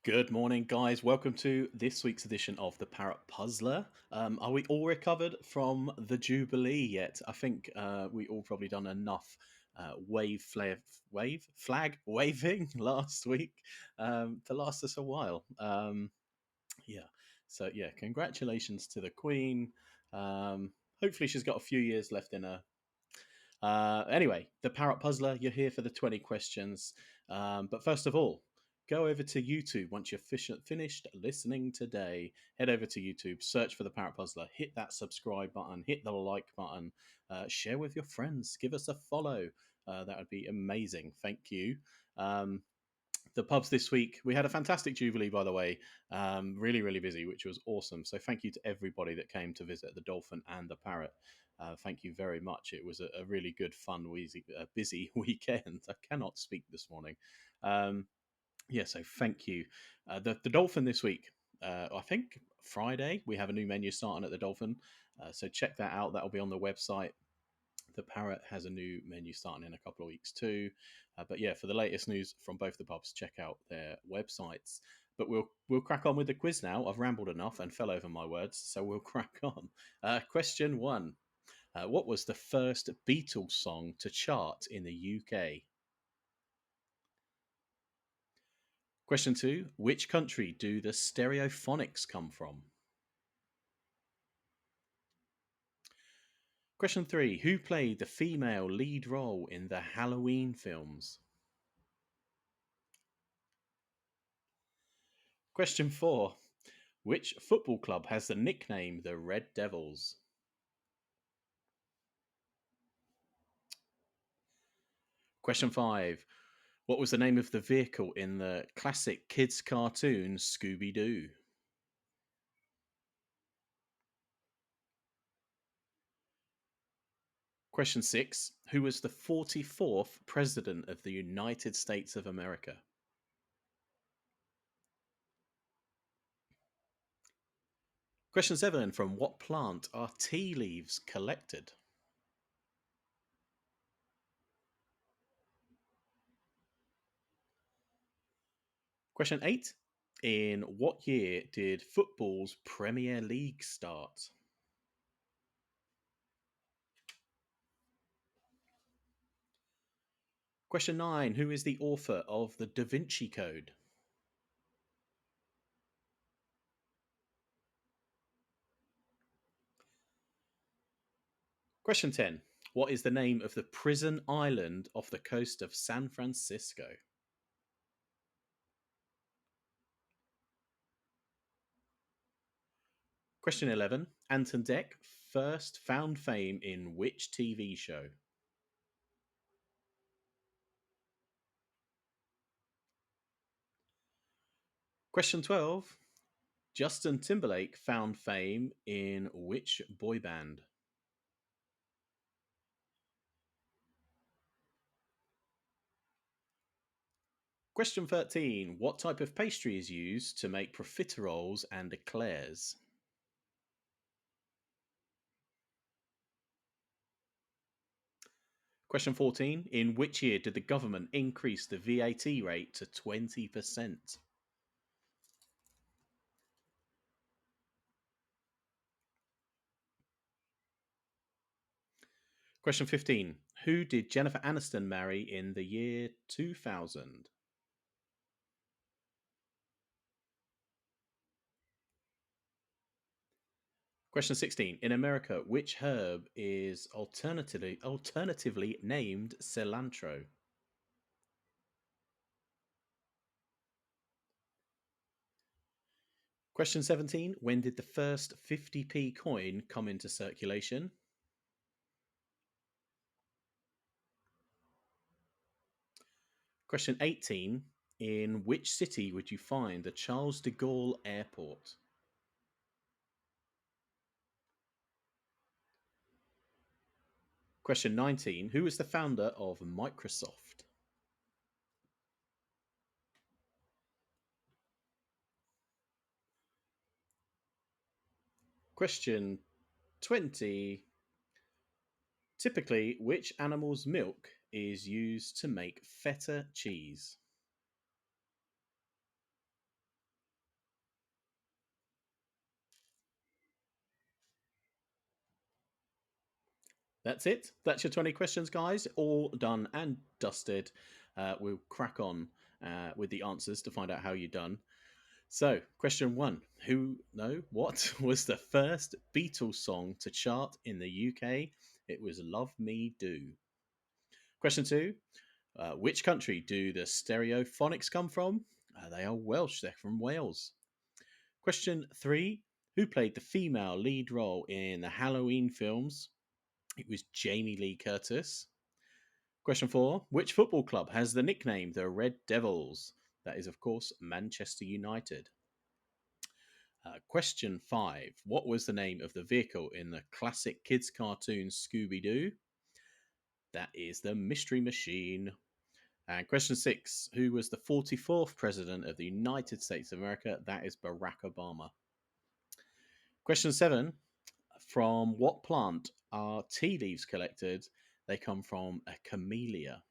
Good morning, guys. Welcome to this week's edition of the Parrot Puzzler. Are we all recovered from the Jubilee yet? I think we all probably done enough flag waving last week to last us a while. Yeah. So yeah, congratulations to the Queen. Hopefully, she's got a few years left in her. Anyway, the Parrot Puzzler, you're here for the 20 questions. But first of all, go over to YouTube once you're finished listening today. Head over to YouTube, search for the Parrot Puzzler, hit that subscribe button, hit the like button, share with your friends, give us a follow. That would be amazing. Thank you. The pubs this week, we had a fantastic Jubilee, by the way. Really, really busy, which was awesome. So thank you to everybody that came to visit the Dolphin and the Parrot. Thank you very much. It was a really good, fun, busy weekend. I cannot speak this morning. Yeah, so thank you. The Dolphin this week, I think Friday, we have a new menu starting at the Dolphin. So check that out. That'll be on the website. The Parrot has a new menu starting in a couple of weeks too. But yeah, for the latest news from both the pubs, check out their websites. But we'll crack on with the quiz now. I've rambled enough and fell over my words, so we'll crack on. Question one: what was the first Beatles song to chart in the UK? Question two: which country do the Stereophonics come from? Question three: who played the female lead role in the Halloween films? Question four: which football club has the nickname the Red Devils? Question five: what was the name of the vehicle in the classic kids cartoon Scooby Doo? Question six: who was the 44th President of the United States of America? Question seven: from what plant are tea leaves collected? Question eight: in what year did football's Premier League start? Question nine: who is the author of the Da Vinci Code? Question 10: what is the name of the prison island off the coast of San Francisco? Question 11: Anton Deck first found fame in which TV show? Question 12: Justin Timberlake found fame in which boy band? Question 13: what type of pastry is used to make profiteroles and eclairs? Question 14: in which year did the government increase the VAT rate to 20%? Question 15: who did Jennifer Aniston marry in the year 2000? Question 16: in America, which herb is alternatively named cilantro? Question 17: when did the first 50p coin come into circulation? Question 18: in which city would you find the Charles de Gaulle Airport? Question 19: who is the founder of Microsoft? Question 20: typically, which animal's milk is used to make feta cheese? That's it. That's your 20 questions, guys. All done and dusted. We'll crack on with the answers to find out how you've done. So, question one: Who, no, what was the first Beatles song to chart in the UK? It was Love Me Do. Question two: Which country do the Stereophonics come from? They are Welsh, they're from Wales. Question three: Who played the female lead role in the Halloween films? It was Jamie Lee Curtis. Question four: Which football club has the nickname the Red Devils? That is, of course, Manchester United. Question five: What was the name of the vehicle in the classic kids' cartoon Scooby Doo? That is the Mystery Machine. And question six: Who was the 44th President of the United States of America? That is Barack Obama. Question seven: From what plant are tea leaves collected? They come from a camellia.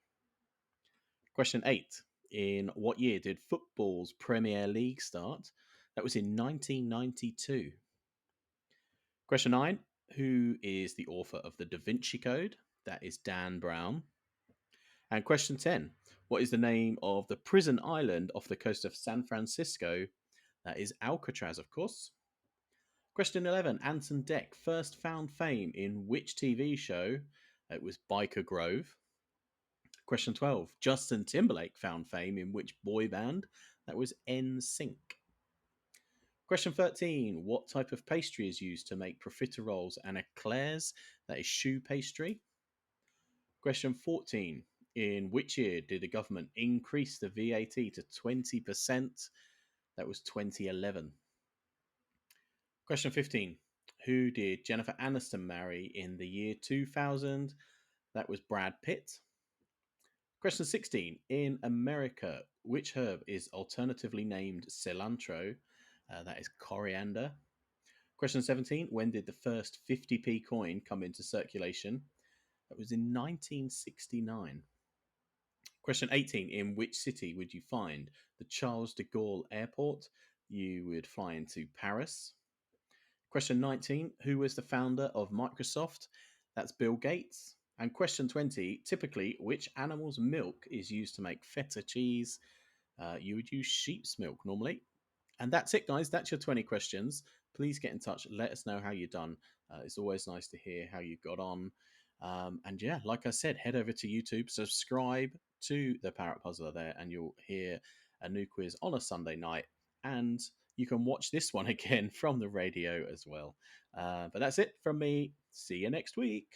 Question eight: In what year did football's Premier League start? That was in 1992. Question nine: Who is the author of the Da Vinci Code? That is Dan Brown. And question 10: What is the name of the prison island off the coast of San Francisco? That is Alcatraz, of course. Question 11: Anton Deck first found fame in which TV show? It was Biker Grove. Question 12: Justin Timberlake found fame in which boy band? That was NSYNC. Question 13: What type of pastry is used to make profiteroles and eclairs? That is choux pastry. Question 14: In which year did the government increase the VAT to 20%? That was 2011. Question 15: Who did Jennifer Aniston marry in the year 2000? That was Brad Pitt. Question 16: In America, which herb is alternatively named cilantro? That is coriander. Question 17: When did the first 50p coin come into circulation? That was in 1969. Question 18: In which city would you find the Charles de Gaulle Airport? You would fly into Paris. Question 19: Who was the founder of Microsoft? That's Bill Gates. And question 20: Typically, which animal's milk is used to make feta cheese? You would use sheep's milk normally. And that's it, guys. That's your 20 questions. Please get in touch. Let us know how you've done. It's always nice to hear how you got on. And yeah, like I said, head over to YouTube, subscribe to the Parrot Puzzler there, and you'll hear a new quiz on a Sunday night. And you can watch this one again from the radio as well. But that's it from me. See you next week.